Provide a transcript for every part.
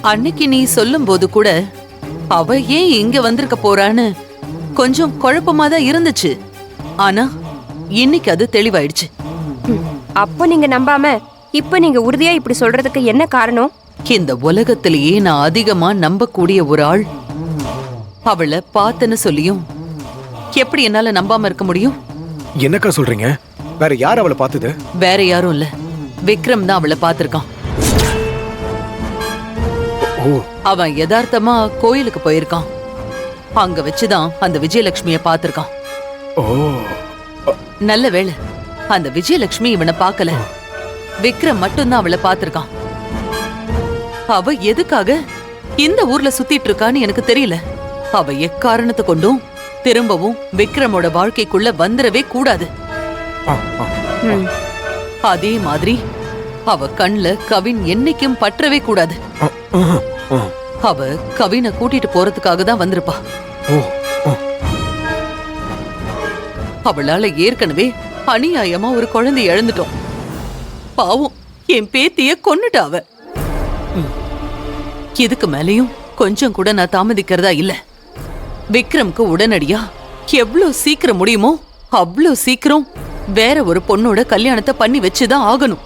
அன்னைக்கு நீ சொல்லும் போது கூட அவ ஏன் இங்க வந்திருக்க போறான்னு கொஞ்சம் குழப்பமா தான் இருந்துச்சு. ஆனா இன்னைக்கு அது தெளிவாயிடுச்சு. அப்போ நீங்க நம்பாம இப்ப நீங்க உறுதியா இப்படி சொல்றதுக்கு என்ன காரணம்? இந்த உலகத்திலேயே நான் அதிகமா நம்பக்கூடிய ஒரு ஆள் அவளை பார்த்தன்னு சொல்லியும் எப்படி என்னால நம்பாம இருக்க முடியும்? என்னக்கா சொல்றீங்க? வேற யார் அவளை பார்த்தது? வேற யாரும் இல்ல, விக்ரம் தான் அவளை பார்த்திருக்கான். அவன் யதார்த்தமா கோயிலுக்கு போயிருக்கான். அங்க வச்சுதான் அந்த விஜயலட்சுமிய பார்த்திருக்கான். நல்ல வேளை அந்த விஜயலட்சுமி இவனை பார்க்கல, விக்ரம் மட்டும்தான் அவளை பார்த்திருக்கான். அவ எதுக்காக இந்த ஊர்ல சுத்திட்டு இருக்கான்னு எனக்கு தெரியல. அவ எக்காரணத்தை கொண்டும் திரும்பவும் விக்ரமோட வாழ்க்கைக்குள்ள வந்துடவே கூடாது. அதே மாதிரி அவ கண்ல கவின் என்னைக்கும் பற்றவே கூடாது. அவ கவினை கூட்டிட்டு போறதுக்காக தான் வந்திருப்பா. அவளால ஏற்கனவே அநியாயமா ஒரு குழந்தை இழந்துட்டோம். பாவம், என் பேத்திய கொன்னுட்டா அவ. இதுக்கு மேலையும் கொஞ்சம் கூட நான் தாமதிக்கிறதா இல்ல. விக்ரம்க்கு உடனடியா எவ்வளவு சீக்கிரம் முடியுமோ அவ்வளவு சீக்கிரம் வேற ஒரு பொண்ணோட கல்யாணத்தை பண்ணி வச்சுதான் ஆகணும்.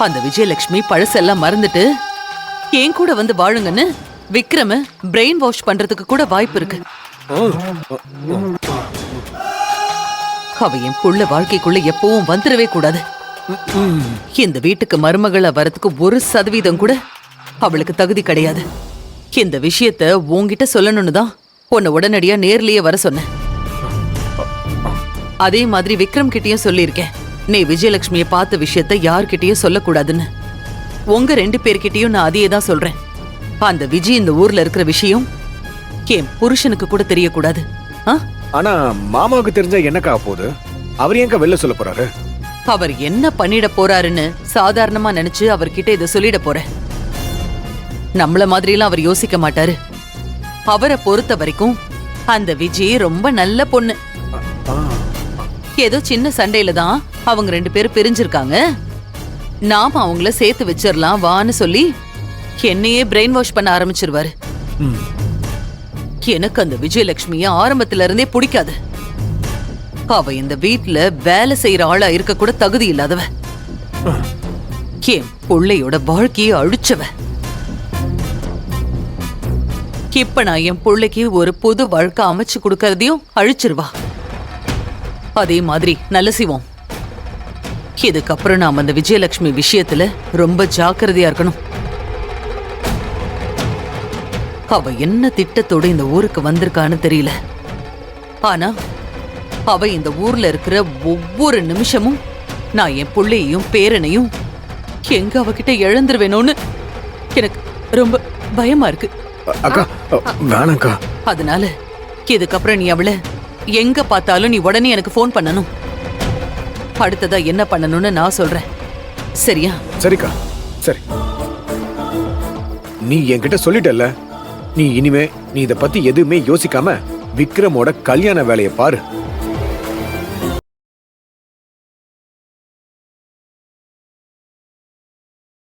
அந்த விஜயலட்சுமி பழசெல்லாம் மறந்துட்டு என் கூட வந்து வாழுங்கன்னு விக்ரம பிரெயின் வாஷ் பண்றதுக்கு கூட வாய்ப்பு இருக்கு. அவ என் புள்ள வாழ்க்கைக்குள்ள எப்பவும் வந்துடவே கூடாது. இந்த வீட்டுக்கு மருமகளா வரதுக்கு 1% கூட அவளுக்கு தகுதி கிடையாது. இந்த விஷயத்த உன்கிட்ட சொல்லணும்னு தான் உன்னை உடனடியா நேர்லயே வர சொன்னேன். அதே மாதிரி விக்ரம் கிட்டயும் சொல்லியிருக்கேன், நீ விஜயலட்சுமிய பார்த்த விஷயத்த யார்கிட்டயும் சொல்லக்கூடாதுன்னு. உங்க 2 பேர்கிட்டயும் நான் அதையே தான் சொல்றேன். அந்த விஜய் இந்த ஊர்ல இருக்கிற விஷயம் என் புருஷனுக்கு கூட தெரியக்கூடாது. ஆனா மாமாவுக்கு தெரிஞ்சா என்னக்கா போகுது? அவர் ஏங்க வெளில சொல்ல போறாரு? அவர் என்ன பண்ணிட போறாருன்னு சாதாரணமா நினைச்சு அவர்கிட்ட இதை சொல்லிட போறேன். நம்மள மாதிரிலாம் அவர் யோசிக்க மாட்டாரு. அவரை பொறுத்த வரைக்கும் அந்த விஜய் ரொம்ப நல்ல பொண்ணு. ஏதோ சின்ன சண்டையில தான் அவங்க 2 பேரும் பிரிஞ்சிருக்காங்க. நாம அவங்கள சேர்த்து வச்சிடலாம் வான்னு சொல்லி என்னையே பிரெயின் வாஷ் பண்ண ஆரம்பிச்சிருவாரு. எனக்கு அந்த விஜயலட்சுமிய ஆரம்பத்துல இருந்தே பிடிக்காது. அவ இந்த வீட்டுல வேலை செய்யற ஆளா இருக்க கூட தகுதி இல்லாதவ. என் பிள்ளையோட வாழ்க்கையை அழிச்சவ. இப்ப நான் என் பிள்ளைக்கு ஒரு புது வாழ்க்கை அமைச்சு கொடுக்கறதையும் அழிச்சிருவா. அதே மாதிரி நல்ல சிவம். இதுக்கப்புறம் நாம அந்த விஜயலட்சுமி விஷயத்துல ரொம்ப ஜாக்கிரதையா இருக்கணும். அவ என்ன திட்டத்தோட இந்த ஊருக்கு வந்திருக்கான்னு தெரியல. ஆனா அவ இந்த ஊர்ல இருக்கிற ஒவ்வொரு நிமிஷமும் நான் என் பிள்ளையையும் பேரனையும் எங்க அவகிட்ட இழந்துருவேணும்னு எனக்கு ரொம்ப பயமா இருக்கு. அதனால இதுக்கப்புறம் நீ அவளை எங்க பார்த்தாலும் நீ உடனே எனக்கு போன் பண்ணணும். அடுத்ததா என்ன பண்ணணும்னு நான் சொல்றேன், சரியா? சரிக்கா, சரி. நீ என்கிட்ட சொல்லிட்டல்ல, நீ இனிமே நீ இத பத்தி எதுவுமே யோசிக்காம விக்ரமோட கல்யாண வேலையை பாரு.